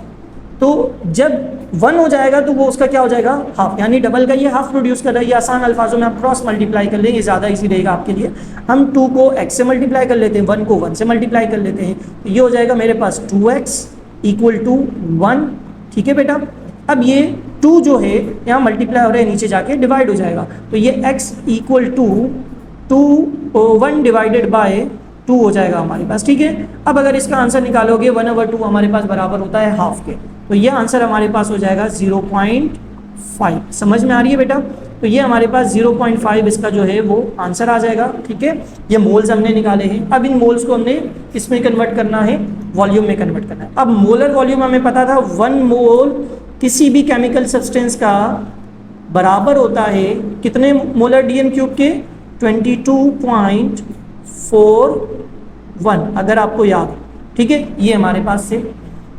तो जब 1 हो जाएगा तो वो उसका क्या हो जाएगा? हाफ। यानी डबल का ये हाफ प्रोड्यूस कर रहा है। ये आसान अल्फाजों में आप क्रॉस मल्टीप्लाई कर लें, ये ज़्यादा इजी रहेगा आपके लिए। हम 2 को x से मल्टीप्लाई कर लेते हैं, 1 को 1 से मल्टीप्लाई कर लेते हैं। तो ये हो जाएगा मेरे पास 2x = 1, ठीक है बेटा। अब ये 2 जो है यहाँ मल्टीप्लाई हो रहा है, नीचे जाके डिवाइड हो जाएगा। तो ये x = 1 डिवाइडेड बाय 2 हो जाएगा हमारे पास, ठीक है। अब अगर इसका आंसर निकालोगे 1/2 हमारे पास बराबर होता है हाफ के, तो ये आंसर हमारे पास हो जाएगा 0.5। समझ में आ रही है बेटा? तो ये हमारे पास 0.5 इसका जो है वो आंसर आ जाएगा, ठीक है। ये मोल्स हमने निकाले हैं। अब इन मोल्स को हमने किसमें कन्वर्ट करना है? वॉल्यूम में कन्वर्ट करना है। अब मोलर वॉल्यूम हमें पता था 1 मोल किसी भी केमिकल सब्सटेंस का बराबर होता है कितने मोलर DM³ के? 22.41, अगर आपको याद, ठीक है। ये हमारे पास से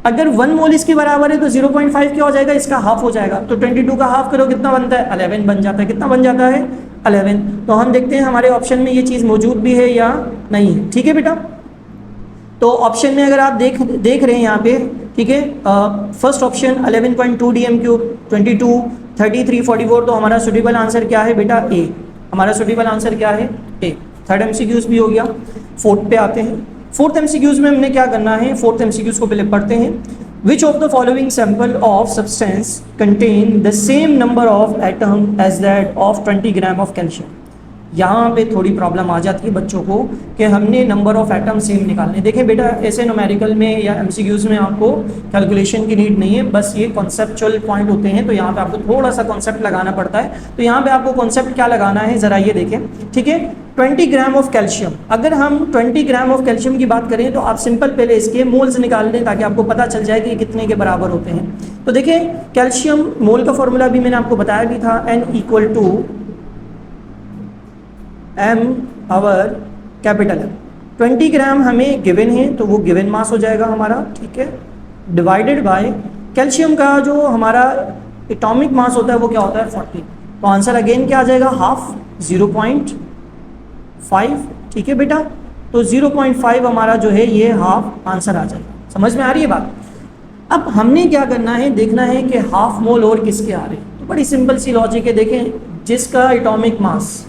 अगर 1 मोल इसके बराबर है तो 0.5 क्या हो जाएगा? इसका हाफ हो जाएगा। तो 22 का हाफ करो कितना बनता है? 11 बन जाता है। कितना बन जाता है? 11। तो हम देखते हैं हमारे ऑप्शन में ये चीज़ मौजूद भी है या नहीं है, ठीक है बेटा। तो ऑप्शन में अगर आप देख रहे हैं यहाँ पे, ठीक है, फर्स्ट ऑप्शन 11.2 DM³ 22, 33, 44, तो हमारा सुटेबल आंसर क्या है बेटा? ए। हमारा सुटेबल आंसर क्या है? ए। थर्ड MCQs भी हो गया। फोर्थ पे आते हैं। फोर्थ MCQs में हमने क्या करना है? फोर्थ MCQs को पहले पढ़ते हैं। Which of the following sample of substance contain the same number of atom as that of 20 gram of calcium. यहाँ पे थोड़ी प्रॉब्लम आ जाती है बच्चों को कि हमने नंबर ऑफ एटम सेम निकालने। देखें बेटा, ऐसे न्यूमेरिकल में या MCQs में आपको कैलकुलेशन की नीड नहीं है, बस ये कॉन्सेप्चुअल पॉइंट होते हैं। तो यहाँ पे आपको थोड़ा सा कॉन्सेप्ट लगाना पड़ता है। तो यहाँ पे आपको कॉन्सेप्ट क्या लगाना है ज़रा ये देखें, ठीक है। 20 ग्राम ऑफ कैल्शियम, अगर हम 20 ग्राम ऑफ कैल्शियम की बात करें तो आप सिंपल पहले इसके मोल्स निकाल लें ताकि आपको पता चल जाए कि कितने के बराबर होते हैं। तो देखिए, कैल्शियम मोल का फॉर्मूला भी मैंने आपको बताया भी था, N = M over capital M। 20 ग्राम हमें गिवन है तो वो गिवन मास हो जाएगा हमारा, ठीक है, डिवाइडेड बाय कैल्शियम का जो हमारा एटॉमिक मास होता है वो क्या होता है? 40। तो आंसर अगेन क्या आ जाएगा? हाफ, 0.5, ठीक है बेटा। तो 0.5 हमारा जो है ये हाफ आंसर आ जाएगा। समझ में आ रही है बात? अब हमने क्या करना है, देखना है कि हाफ मोल और किसके आ रहे हैं। तो बड़ी सिंपल सी लॉजिक है, देखें, जिसका एटॉमिक मास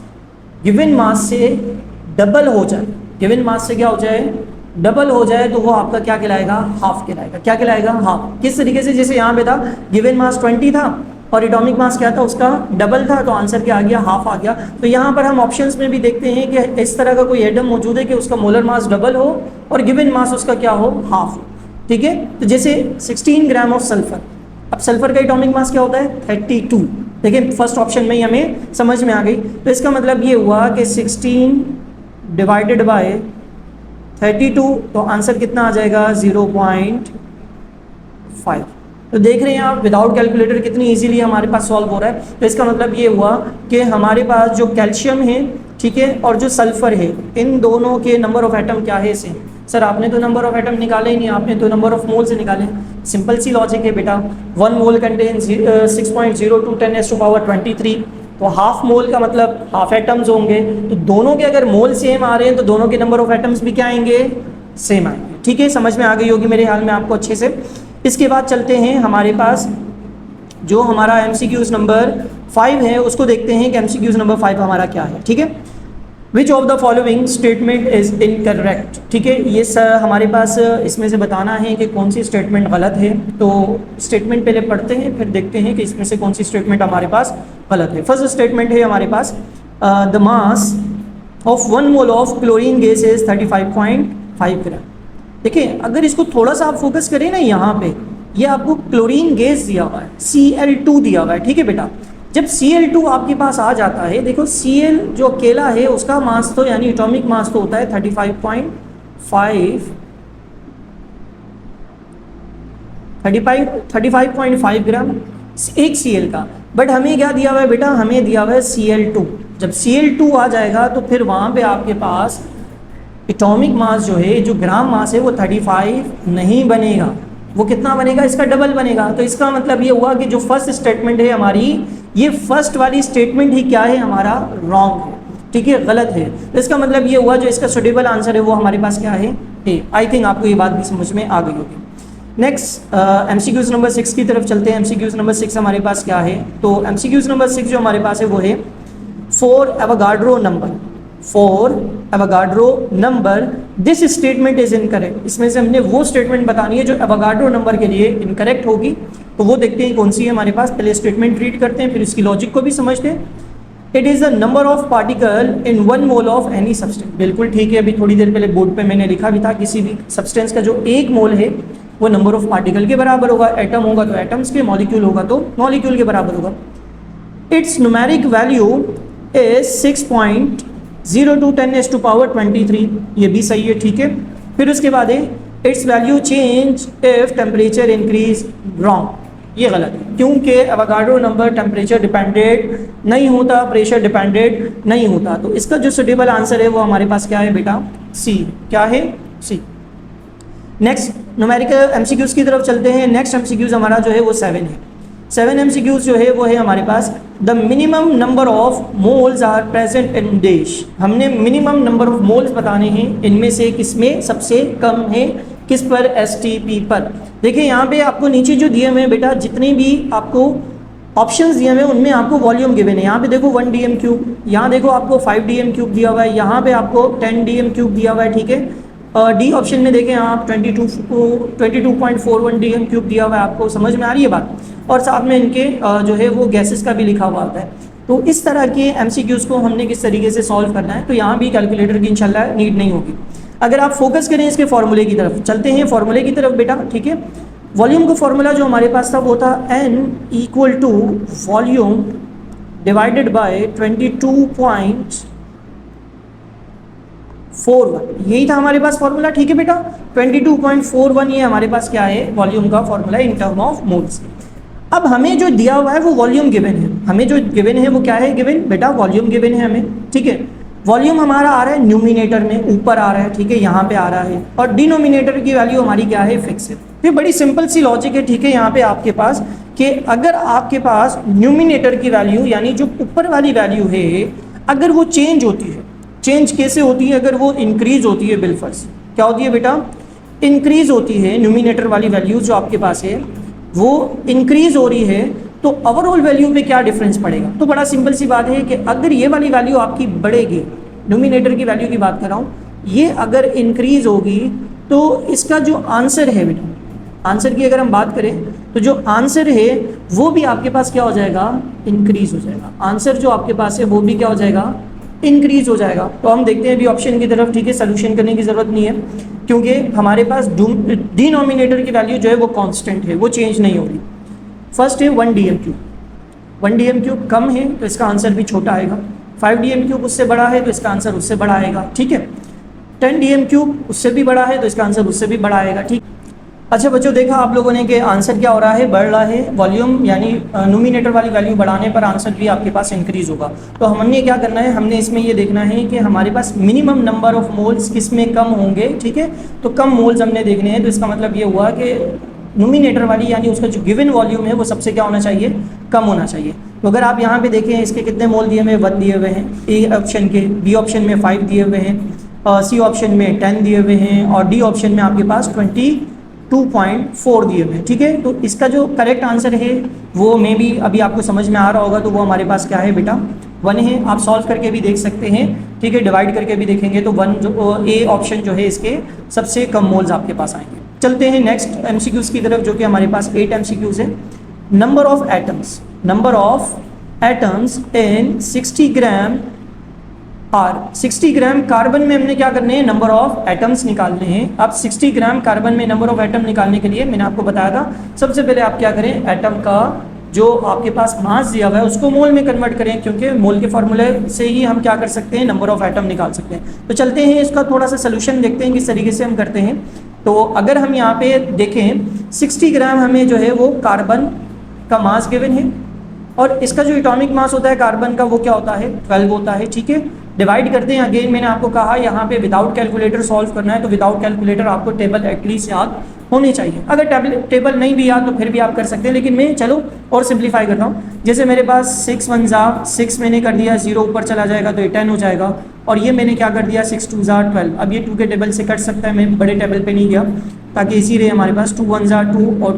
गिवन मास से डबल हो जाए, गिवन मास से क्या हो जाए? डबल हो जाए, तो वो आपका क्या कहलाएगा? हाफ कहलाएगा। क्या कहलाएगा? हाफ। किस तरीके से? जैसे यहाँ पे था गिवन मास 20 था और एटॉमिक मास क्या था? उसका डबल था, तो आंसर क्या आ गया? हाफ आ गया। तो यहाँ पर हम ऑप्शंस में भी देखते हैं कि इस तरह का कोई एटम मौजूद है कि उसका मोलर मास डबल हो और गिवन मास उसका क्या हो? हाफ, ठीक है। तो जैसे 16 ग्राम ऑफ सल्फर, अब सल्फर का एटॉमिक मास क्या होता है? 32। देखिए, फर्स्ट ऑप्शन में ही हमें समझ में आ गई। तो इसका मतलब ये हुआ कि 16 डिवाइडेड बाय 32, तो आंसर कितना आ जाएगा? 0.5। तो देख रहे हैं आप, विदाउट कैलकुलेटर कितनी इजीली हमारे पास सॉल्व हो रहा है। तो इसका मतलब ये हुआ कि हमारे पास जो कैल्शियम है, ठीक है, और जो सल्फर है, इन दोनों के नंबर ऑफ एटम क्या है? सेम। सर आपने तो नंबर ऑफ एटम निकाले ही नहीं, आपने तो नंबर ऑफ मोल से निकाले। सिंपल सी लॉजिक है बेटा, 1 मोल कंटेन 6.02 10⁻23, तो हाफ मोल का मतलब हाफ एटम्स होंगे। तो दोनों के अगर मोल सेम आ रहे हैं तो दोनों के नंबर ऑफ एटम्स भी क्या आएंगे? सेम आएंगे, ठीक है। समझ में आ गई होगी मेरे ख्याल में आपको अच्छे से। इसके बाद चलते हैं हमारे पास जो हमारा MCQs नंबर 5 है, उसको देखते हैं कि MCQs नंबर 5 हमारा क्या है, ठीक है। विच of the following statement is incorrect, ठीक है। ये हमारे पास इसमें से बताना है कि कौन सी स्टेटमेंट गलत है। तो स्टेटमेंट पहले पढ़ते हैं, फिर देखते हैं कि इसमें से कौन सी स्टेटमेंट हमारे पास गलत है। फर्स्ट स्टेटमेंट है हमारे पास, the mass of 1 mole of chlorine gas is 35.5 gram. देखिए, अगर इसको थोड़ा सा आप फोकस करें ना, यहाँ पे ये आपको क्लोरीन गैस दिया हुआ है, Cl2 दिया हुआ है, ठीक है बेटा। जब Cl2 आपके पास आ जाता है, देखो Cl जो अकेला है उसका मास तो यानी एटॉमिक मास तो होता है 35.5 ग्राम एक Cl का। बट हमें क्या दिया हुआ है बेटा? हमें दिया हुआ है Cl2। जब Cl2 आ जाएगा तो फिर वहाँ पे आपके पास एटॉमिक मास जो है, जो ग्राम मास है, वो 35 नहीं बनेगा, वो कितना बनेगा? इसका डबल बनेगा। तो इसका मतलब ये हुआ कि जो फर्स्ट स्टेटमेंट है हमारी, ये फर्स्ट वाली स्टेटमेंट ही क्या है? हमारा रॉन्ग है, ठीक है, गलत है। तो इसका मतलब ये हुआ जो इसका सुटेबल आंसर है वो हमारे पास क्या है? ए। आई थिंक आपको ये बात भी समझ में आ गई होगी। नेक्स्ट MCQs नंबर 6 की तरफ चलते हैं। MCQs नंबर 6 हमारे पास क्या है? तो MCQs नंबर 6 जो हमारे पास है वो है 4 Avogadro number this statement is incorrect. इसमें से हमने वो स्टेटमेंट बतानी है जो एवोगाड्रो नंबर के लिए इनकरेक्ट होगी। तो वो देखते हैं कौन सी है हमारे पास। पहले स्टेटमेंट रीड करते हैं, फिर इसकी लॉजिक को भी समझते हैं। It is the number of particle in 1 mole of any substance. बिल्कुल ठीक है, अभी थोड़ी देर पहले बोर्ड पे मैंने लिखा भी था, किसी भी सब्सटेंस का जो 1 मोल है वो नंबर ऑफ पार्टिकल के बराबर होगा। एटम होगा तो एटम्स के, मॉलिक्यूल होगा तो मॉलिक्यूल के बराबर होगा। It's numeric value is 6.02 10⁻23। ये भी सही है, ठीक है। फिर उसके बाद है it's value change if temperature increase. Wrong, ये गलत है, क्योंकि एवोगाड्रो नंबर टेम्परेचर डिपेंडेंट नहीं होता, प्रेशर डिपेंडेंट नहीं होता। तो इसका जो सुटेबल आंसर है वो हमारे पास क्या है बेटा? सी। क्या है? सी। नेक्स्ट न्यूमेरिकल एमसीक्यूज की तरफ चलते हैं। नेक्स्ट एमसीक्यूज हमारा जो है वो 7 है। 7 एमसीक्यूज जो है वो है हमारे पास the minimum number of moles are present in this. हमने मिनिमम नंबर ऑफ मोल्स बताने हैं, इनमें से किसमें सबसे कम है, किस पर? एसटीपी पर। देखिए यहाँ पे आपको नीचे जो दिए हुए हैं बेटा, जितने भी आपको ऑप्शंस दिए हुए हैं उनमें आपको वॉल्यूम गिवन है। यहाँ पे देखो 1 dm क्यूब, यहाँ देखो आपको 5 dm क्यूब दिया हुआ है, यहाँ पे आपको 10 dm क्यूब दिया हुआ है, ठीक है। डी ऑप्शन में देखें आप 22.41 dm क्यूब दिया हुआ है। आपको समझ में आ रही है बात? और साथ में इनके जो है वो गैसेस का भी लिखा हुआ आता है। तो इस तरह के एमसीक्यूज़ को हमने किस तरीके से सॉल्व करना है, तो यहाँ भी कैलकुलेटर की इंशाल्लाह नीड नहीं होगी। अगर आप फोकस करें इसके फॉर्मूले की तरफ, चलते हैं फॉर्मूले की तरफ बेटा, ठीक है। वॉल्यूम का फॉर्मूला जो हमारे पास था वो था N = वॉल्यूम डिवाइडेड बाय 22.41। यही था हमारे पास फॉर्मूला, ठीक है बेटा। 22.41 ये हमारे पास क्या है? वॉल्यूम का formula in term of moles. अब हमें जो दिया हुआ है वो वॉल्यूम गिवन है। हमें जो गिवन है वो क्या है? गिवन बेटा वॉल्यूम गिवन है हमें, ठीक है। वॉल्यूम हमारा आ रहा है न्यूमिनेटर में, ऊपर आ रहा है, ठीक है, यहाँ पे आ रहा है। और डिनोमिनेटर की वैल्यू हमारी क्या है? फिक्स है। ये बड़ी सिंपल सी लॉजिक है, ठीक है। यहाँ पे आपके पास कि अगर आपके पास न्यूमिनेटर की वैल्यू यानी जो ऊपर वाली वैल्यू है अगर वो चेंज होती है, चेंज कैसे होती है? अगर वो इंक्रीज होती है, बिलफर्ज क्या होती है बेटा? इंक्रीज होती है। न्यूमिनेटर वाली वैल्यू जो आपके पास है वो इंक्रीज हो रही है, तो ओवरऑल वैल्यू पे क्या डिफरेंस पड़ेगा? तो बड़ा सिंपल सी बात है कि अगर ये वाली वैल्यू आपकी बढ़ेगी, न्यूमिनेटर की वैल्यू की बात कर रहा हूँ, ये अगर इंक्रीज होगी तो इसका जो आंसर है बेटा, आंसर की अगर हम बात करें तो जो आंसर है वो भी आपके पास क्या हो जाएगा? इंक्रीज हो जाएगा। आंसर जो आपके पास है वो भी क्या हो जाएगा? इंक्रीज हो जाएगा। तो हम देखते हैं अभी ऑप्शन की तरफ, ठीक है। सोल्यूशन करने की ज़रूरत नहीं है क्योंकि हमारे पास डिनोमिनेटर की वैल्यू जो है वो कांस्टेंट है, वो चेंज नहीं हो रही। फर्स्ट है 1 dm क्यूब। 1 dm क्यूब कम है तो इसका आंसर भी छोटा आएगा। 5 dm क्यूब उससे बड़ा है तो इसका आंसर उससे बड़ा आएगा, ठीक है। 10 dm क्यूब उससे भी बड़ा है तो इसका आंसर उससे भी बड़ा आएगा, ठीक। अच्छा बच्चों, देखा आप लोगों ने कि आंसर क्या हो रहा है? बढ़ रहा है। वॉल्यूम यानी न्यूमिनेटर वाली वैल्यू बढ़ाने पर आंसर भी आपके पास इंक्रीज होगा। तो हमने क्या करना है? हमने इसमें ये देखना है कि हमारे पास मिनिमम नंबर ऑफ मोल्स किस में कम होंगे, ठीक है। तो कम मोल्स हमने देखने हैं, तो इसका मतलब ये हुआ कि न्यूमिनेटर वाली यानी उसका जो गिवन वॉल्यूम है वो सबसे क्या होना चाहिए? कम होना चाहिए। तो अगर आप यहाँ पे देखें इसके कितने मोल दिए हुए हैं? 1 दिए हुए हैं ए ऑप्शन के, बी ऑप्शन में 5 दिए हुए हैं, सी ऑप्शन में 10 दिए हुए हैं और डी ऑप्शन में आपके पास 22.4 दिए हुए हैं, ठीक है। तो इसका जो करेक्ट आंसर है वो मे भी अभी आपको समझ में आ रहा होगा, तो वो हमारे पास क्या है बेटा? 1 है। आप सॉल्व करके भी देख सकते हैं, ठीक है, डिवाइड करके भी देखेंगे तो 1 जो ए ऑप्शन जो है इसके सबसे कम मोल्स आपके पास आएंगे। चलते हैं नेक्स्ट एमसीक्यूज की तरफ जो कि हमारे पास 8 एमसीक्यूज है। नंबर ऑफ एटम्स इन 60 ग्राम और 60 ग्राम कार्बन में हमने क्या करने हैं? नंबर ऑफ एटम्स निकालने हैं। अब 60 ग्राम कार्बन में नंबर ऑफ एटम निकालने के लिए मैंने आपको बताया था, सबसे पहले आप क्या करें? एटम का जो आपके पास मास दिया हुआ है उसको मोल में कन्वर्ट करें, क्योंकि मोल के फॉर्मूले से ही हम क्या कर सकते हैं? नंबर ऑफ एटम निकाल सकते हैं। तो चलते हैं इसका थोड़ा सा सोल्यूशन देखते हैं किस तरीके से हम करते हैं। तो अगर हम यहाँ पे देखें 60 ग्राम हमें जो है वो कार्बन का मास गिवन है और इसका जो एटॉमिक मास होता है कार्बन का वो क्या होता है? 12 होता है, ठीक है। डिवाइड करते हैं। अगेन मैंने आपको कहा यहाँ पे विदाउट कैलकुलेटर सॉल्व करना है, तो विदाउट कैलकुलेटर आपको टेबल एटलीस्ट याद होनी चाहिए। अगर टेबल नहीं भी याद तो फिर भी आप कर सकते हैं, लेकिन मैं चलो और सिंप्लीफाई करता हूँ। जैसे मेरे पास 6 1 6 मैंने कर दिया, 0 ऊपर चला जाएगा तो ये 10 हो जाएगा और ये मैंने क्या कर दिया 6 2 12। अब ये 2 के टेबल से कट सकता है, मैं बड़े टेबल पे नहीं गया ताकि इसी रहे हमारे पास 2 1 2 और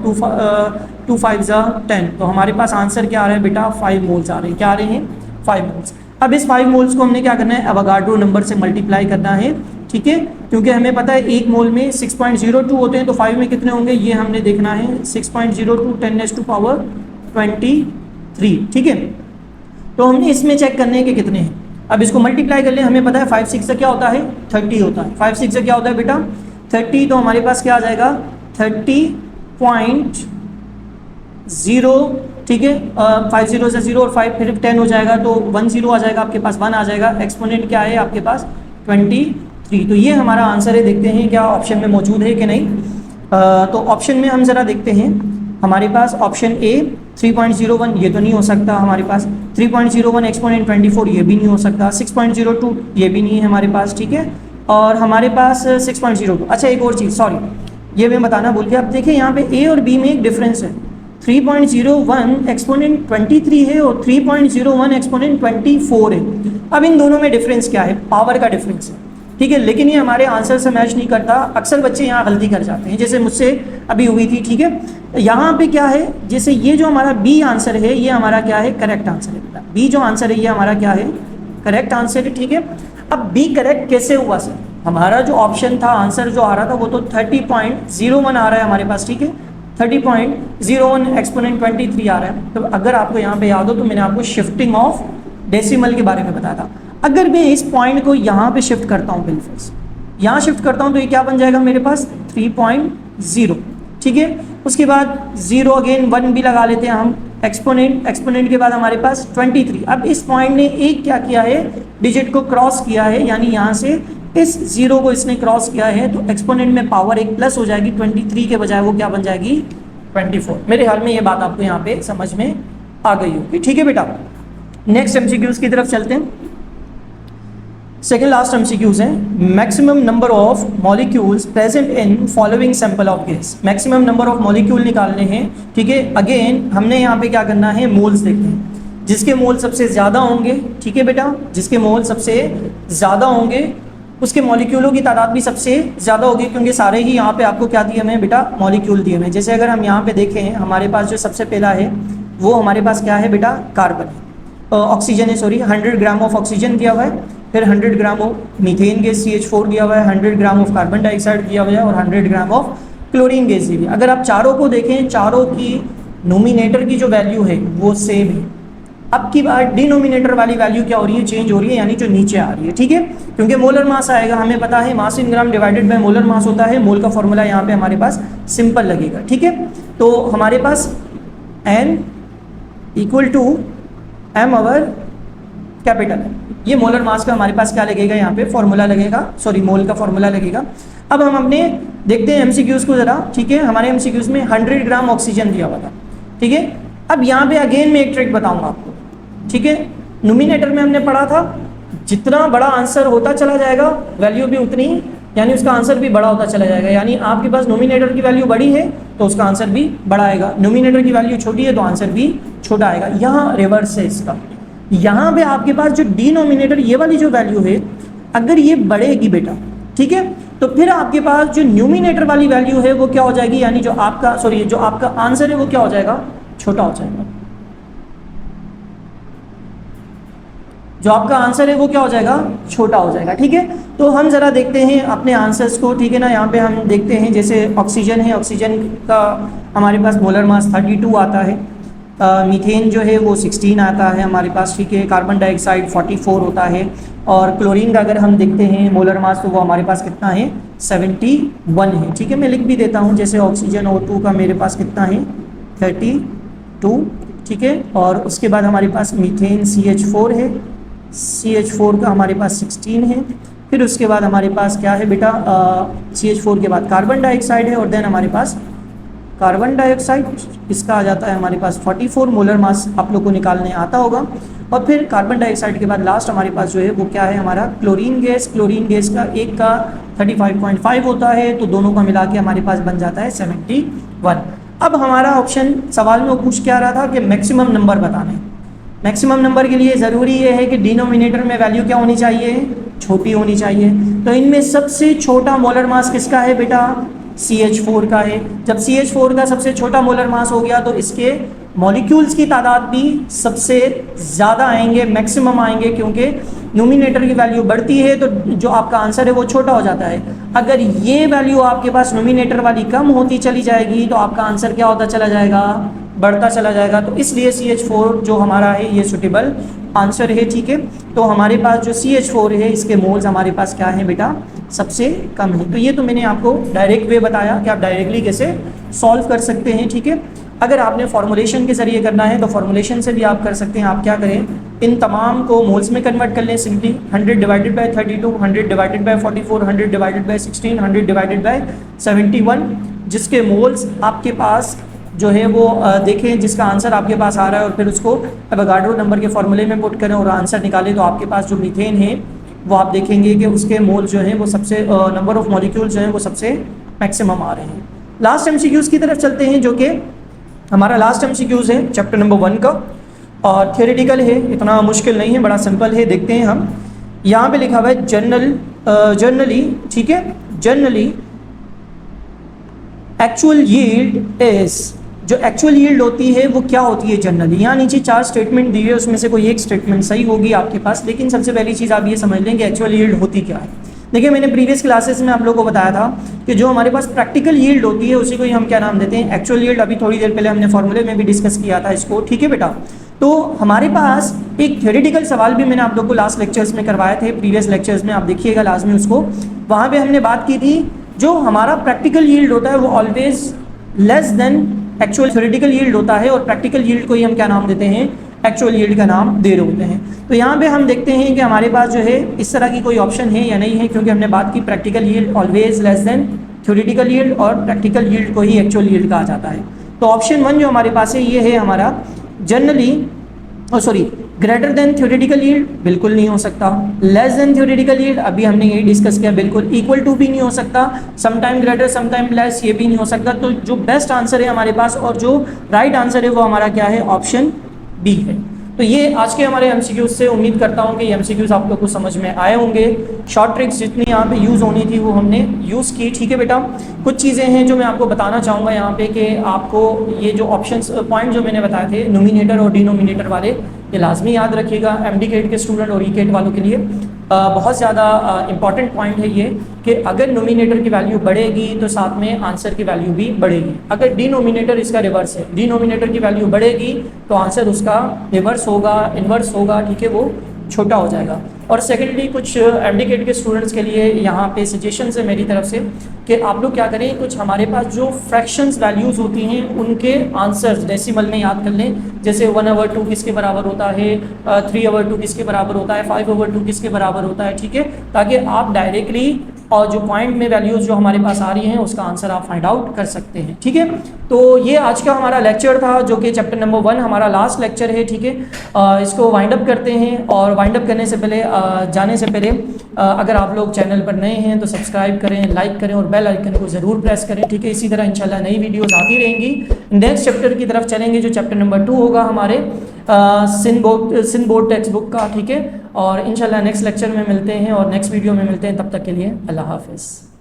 2 5 10। तो हमारे पास आंसर क्या आ रहा है बेटा? 5 मोल्स आ रहे हैं। क्या आ रहे हैं? 5 मोल्स। अब इस 5 मोल्स को हमने क्या करना है? एवोगाड्रो नंबर से मल्टीप्लाई करना है, ठीक है, क्योंकि हमें पता है एक मोल में 6.02 होते हैं, तो 5 में कितने होंगे ये हमने देखना है। 6.02 10⁻23, ठीक है। तो हमने इसमें चेक करने हैं कि कितने हैं। अब इसको मल्टीप्लाई कर ले, हमें पता है 5 6 से क्या होता है 30 होता है। 5 6 से क्या होता है बेटा 30, तो हमारे पास क्या आ जाएगा 30.0, ठीक है। 5 0 से 0 और 5 फिर 10 हो जाएगा, तो 1 0 आ जाएगा आपके पास, 1 आ जाएगा। एक्सपोनेंट क्या है आपके पास 23। तो ये हमारा आंसर है। देखते हैं क्या ऑप्शन में मौजूद है कि नहीं। तो ऑप्शन में हम ज़रा देखते हैं, हमारे पास ऑप्शन ए 3.01 ये तो नहीं हो सकता हमारे पास। 3.01 एक्सपोनेंट 24 ये भी नहीं हो सकता। 6.02 ये भी नहीं है हमारे पास, ठीक है। और हमारे पास 6.02, अच्छा एक और चीज़, सॉरी ये मैं बताना भूल गया। अब देखिए यहाँ पे ए और बी में एक डिफरेंस है। 3.01 एक्सपोनेंट 23 है और 3.01 एक्सपोनेंट 24 है। अब इन दोनों में डिफरेंस क्या है, पावर का डिफरेंस है, ठीक है। लेकिन ये हमारे आंसर से मैच नहीं करता। अक्सर बच्चे यहाँ गलती कर जाते हैं, जैसे मुझसे अभी हुई थी, ठीक है। यहाँ पे क्या है, जैसे ये जो हमारा बी आंसर है ये हमारा क्या है करेक्ट आंसर है बेटा। बी जो आंसर है ये हमारा क्या है करेक्ट आंसर है, ठीक है। अब बी करेक्ट कैसे हुआ सर, हमारा जो ऑप्शन था आंसर जो आ रहा था वो तो 30.01 आ रहा है हमारे पास, ठीक है। 30.01 एक्सपोनेंट 23 आ रहा है। तो अगर आपको यहाँ पे याद हो तो मैंने आपको शिफ्टिंग ऑफ डेसिमल के बारे में बताया था। अगर मैं इस पॉइंट को यहाँ पे शिफ्ट करता हूँ, बिल्कुल यहाँ शिफ्ट करता हूँ, तो ये क्या बन जाएगा मेरे पास 3.0, ठीक है। उसके बाद 0 अगेन 1 भी लगा लेते हैं हम। एक्सपोनेंट के बाद हमारे पास 23। अब इस पॉइंट ने एक क्या किया है, डिजिट को क्रॉस किया है, यानी यहाँ से इस 0 को इसने क्रॉस किया है, तो एक्सपोनेंट में पावर एक प्लस हो जाएगी। 23 के बजाय वो क्या बन जाएगी 24। मेरे ख्याल में ये बात आपको यहाँ पे समझ में आ गई होगी, ठीक है बेटा। नेक्स्ट एमसीक्यूज की तरफ चलते हैं। सेकेंड लास्ट एमसीक्यूज है, maximum number of molecules present in following sample of gas. Maximum number of molecule निकालने हैं, ठीक है। अगेन हमने यहाँ पे क्या करना है, मोल्स देखने हैं। जिसके मोल सबसे ज़्यादा होंगे, ठीक है बेटा, जिसके मोल सबसे ज़्यादा होंगे उसके मॉलिक्यूलों की तादाद भी सबसे ज़्यादा होगी, क्योंकि सारे ही यहाँ पे आपको क्या दिए हुए हैं बेटा मॉलिक्यूल दिए हुए हैं। जैसे अगर हम यहाँ पे देखें, हमारे पास जो सबसे पहला है वो हमारे पास क्या है बेटा कार्बन, ऑक्सीजन है, सॉरी 100 ग्राम ऑफ ऑक्सीजन दिया हुआ है। फिर 100 gram of methane gas CH4 दिया हुआ है, 100 ग्राम ऑफ कार्बन डाइऑक्साइड दिया हुआ है और 100 ग्राम ऑफ क्लोरीन गैस दी हुई है। अगर आप चारों को देखें, चारों की नोमिनेटर की जो वैल्यू है वो सेम है। अब की बार डिनोमिनेटर वाली वैल्यू क्या हो रही है, चेंज हो रही है, यानी जो नीचे आ रही है, ठीक है। क्योंकि मोलर मास आएगा, हमें पता है mass in gram divided by molar mass होता है। मोल का फॉर्मूला यहाँ पे हमारे पास सिंपल लगेगा, ठीक है। तो हमारे पास N equal to M over capital है, ये मोलर मास का हमारे पास क्या लगेगा यहाँ पे फॉर्मूला लगेगा, सॉरी मोल का फॉर्मूला लगेगा। अब हम अपने देखते हैं एमसीक्यूज को ज़रा, ठीक है। हमारे एमसीक्यूज में 100 ग्राम ऑक्सीजन दिया हुआ था, ठीक है। अब यहाँ पे अगेन मैं एक ट्रिक बताऊंगा आपको, ठीक है। नोमिनेटर में हमने पढ़ा था जितना बड़ा आंसर होता चला जाएगा वैल्यू भी उतनी, यानी उसका आंसर भी बड़ा होता चला जाएगा। यानी आपके पास नोमिनेटर की वैल्यू बड़ी है तो उसका आंसर भी बड़ा आएगा, नोमिनेटर की वैल्यू छोटी है तो आंसर भी छोटा आएगा। यहाँ रिवर्स है इसका। यहाँ पे आपके पास जो डिनोमिनेटर ये वाली जो वैल्यू है अगर ये बढ़ेगी बेटा, ठीक है, तो फिर आपके पास जो न्यूमिनेटर वाली वैल्यू है वो क्या हो जाएगी, यानी जो आपका जो आपका आंसर है वो क्या हो जाएगा, छोटा हो जाएगा। जो आपका आंसर है वो क्या हो जाएगा, छोटा हो जाएगा, ठीक है। तो हम ज़रा देखते हैं अपने आंसर्स को, ठीक है ना। यहाँ पे हम देखते हैं जैसे ऑक्सीजन है, ऑक्सीजन का हमारे पास मोलर मास 32 आता है। मीथेन जो है वो 16 आता है हमारे पास, ठीक है। कार्बन डाइऑक्साइड 44 होता है। और क्लोरीन का अगर हम देखते हैं मोलर मास तो वो हमारे पास कितना है 71 है, ठीक है। मैं लिख भी देता हूँ, जैसे ऑक्सीजन O2 का मेरे पास कितना है 32, ठीक है। और उसके बाद हमारे पास मीथेन CH4 है, CH4 का हमारे पास 16 है। फिर उसके बाद हमारे पास क्या है बेटा, CH4 के बाद कार्बन डाइऑक्साइड है और देन हमारे पास कार्बन डाइऑक्साइड इसका आ जाता है हमारे पास 44 मोलर मास, आप लोग को निकालने आता होगा। और फिर कार्बन डाइऑक्साइड के बाद लास्ट हमारे पास जो है वो क्या है हमारा क्लोरीन गैस। क्लोरीन गैस का एक का 35.5 होता है, तो दोनों का मिला के हमारे पास बन जाता है 71। अब हमारा ऑप्शन सवाल में पूछ क्या रहा था कि मैक्सिमम नंबर बताना है। मैक्सिमम नंबर के लिए ज़रूरी ये है कि डिनोमिनेटर में वैल्यू क्या होनी चाहिए, छोटी होनी चाहिए। तो इनमें सबसे छोटा मोलर मास किसका है बेटा, CH4 का है। जब CH4 का सबसे छोटा मोलर मास हो गया तो इसके मॉलिक्यूल्स की तादाद भी सबसे ज़्यादा आएंगे, मैक्सिमम आएंगे, क्योंकि नोमिनेटर की वैल्यू बढ़ती है तो जो आपका आंसर है वो छोटा हो जाता है। अगर ये वैल्यू आपके पास नोमिनेटर वाली कम होती चली जाएगी तो आपका आंसर क्या होता चला जाएगा, बढ़ता चला जाएगा। तो इसलिए CH4 जो हमारा है ये सुटेबल आंसर है, ठीक है। तो हमारे पास जो CH4 है इसके मोल्स हमारे पास क्या है बेटा, सबसे कम है। तो ये तो मैंने आपको डायरेक्ट वे बताया कि आप डायरेक्टली कैसे सॉल्व कर सकते हैं, ठीक है। अगर आपने फॉर्मुलेशन के जरिए करना है तो फॉर्मुलेशन से भी आप कर सकते हैं। आप क्या करें, इन तमाम को मोल्स में कन्वर्ट कर लें simply. 100 divided by 32, 100 divided by 44, 100 divided by 16, 100 divided by 71, जिसके मोल्स आपके पास जो है वो देखें, जिसका आंसर आपके पास आ रहा है और फिर उसको एवोगाड्रो नंबर के फॉर्मूले में पुट करें और आंसर निकालें। तो आपके पास जो मीथेन है वो आप देखेंगे कि उसके मोल जो हैं वो सबसे नंबर ऑफ मॉलिक्यूल जो हैं वो सबसे मैक्सिमम आ रहे हैं। लास्ट MCQs की तरफ चलते हैं, जो कि हमारा लास्ट MCQs है चैप्टर नंबर 1 का, और थियोरेटिकल है, इतना मुश्किल नहीं है, बड़ा सिंपल है। देखते हैं हम, यहाँ पे लिखा हुआ है जनरली, ठीक है, जनरली एक्चुअल यील्ड इज, जो एक्चुअल यील्ड होती है वो क्या होती है जनरली। यहाँ नीचे 4 स्टेटमेंट दी है, उसमें से कोई एक स्टेटमेंट सही होगी आपके पास, लेकिन सबसे पहली चीज़ आप ये समझ लें कि एक्चुअल यील्ड होती क्या है। देखिए, मैंने प्रीवियस क्लासेस में आप लोगों को बताया था कि जो हमारे पास प्रैक्टिकल यील्ड होती है उसी को ही हम क्या नाम देते हैं, एक्चुअल यील्ड। अभी थोड़ी देर पहले हमने फॉर्मूले में भी डिस्कस किया था इसको, ठीक है बेटा। तो हमारे पास एक थ्योरेटिकल सवाल भी मैंने आप लोग को लास्ट लेक्चर्स में करवाए थे, प्रीवियस लेक्चर्स में, आप देखिएगा लास्ट में उसको। वहाँ पे हमने बात की थी जो हमारा प्रैक्टिकल यील्ड होता है वो always less than actual theoretical yield होता है, और प्रैक्टिकल यील्ड को ही हम क्या नाम देते हैं, एक्चुअल यील्ड का नाम दे रहे होते हैं। तो यहाँ पे हम देखते हैं कि हमारे पास जो है इस तरह की कोई ऑप्शन है या नहीं है, क्योंकि हमने बात की practical yield always less than theoretical yield, और प्रैक्टिकल यील्ड को ही एक्चुअल यील्ड कहा जाता है। तो ऑप्शन 1 जो हमारे पास है ये है हमारा generally, greater than theoretical yield, बिल्कुल नहीं हो सकता। लेस देन थ्योरेटिकल यील्ड, अभी हमने यही डिस्कस किया, बिल्कुल। इक्वल टू भी नहीं हो सकता, समटाइम ग्रेटर समटाइम लेस, ये भी नहीं हो सकता। तो जो बेस्ट आंसर है हमारे पास और जो राइट आंसर है वो हमारा क्या है, ऑप्शन बी है। तो ये आज के हमारे MCQs से उम्मीद करता हूँ कि ये MCQs आप लोग को समझ में आए होंगे। शॉर्ट ट्रिक्स जितनी यहाँ पे यूज़ होनी थी वो हमने यूज़ की, ठीक है बेटा। कुछ चीज़ें हैं जो मैं आपको बताना चाहूँगा यहाँ पे कि आपको ये जो ऑप्शंस पॉइंट जो मैंने बताए थे नोमिनेटर और डिनोमिनेटर वाले, ये लाजमी याद रखिएगा MD कैट के स्टूडेंट और E कैट वालों के लिए। बहुत ज़्यादा इंपॉर्टेंट पॉइंट है ये कि अगर नोमिनेटर की वैल्यू बढ़ेगी तो साथ में आंसर की वैल्यू भी बढ़ेगी। अगर डिनोमिनेटर इसका रिवर्स है, डिनोमिनेटर की वैल्यू बढ़ेगी तो आंसर उसका रिवर्स होगा, इन्वर्स होगा, ठीक है, वो छोटा हो जाएगा। और सेकेंडली कुछ MD कैट के स्टूडेंट्स के लिए यहाँ पे सजेशन है मेरी तरफ से कि आप लोग क्या करें, कुछ हमारे पास जो फ्रैक्शंस वैल्यूज़ होती हैं उनके आंसर्स डेसिमल में याद कर लें। जैसे 1/2 किसके बराबर होता है, 3/2 किसके बराबर होता है, 5/2 किसके बराबर होता है, ठीक है, ताकि आप डायरेक्टली और जो पॉइंट में वैल्यूज़ जो हमारे पास आ रही हैं उसका आंसर आप फाइंड आउट कर सकते हैं, ठीक है। तो ये आज का हमारा लेक्चर था जो कि चैप्टर नंबर 1 हमारा लास्ट लेक्चर है, ठीक है। इसको वाइंड अप करते हैं, और वाइंड अप करने से पहले जाने से पहले अगर आप लोग चैनल पर नए हैं तो सब्सक्राइब करें, लाइक करें और बेल आइकन को ज़रूर प्रेस करें, ठीक है। इसी तरह इंशाल्लाह नई वीडियोज़ आती रहेंगी। नेक्स्ट चैप्टर की तरफ चलेंगे जो चैप्टर नंबर 2 होगा हमारे सिन बोर्ड टेक्स्ट बुक का, ठीक है। और इंशाल्लाह नेक्स्ट लेक्चर में मिलते हैं और नेक्स्ट वीडियो में मिलते हैं, तब तक के लिए अल्लाह हाफिज़।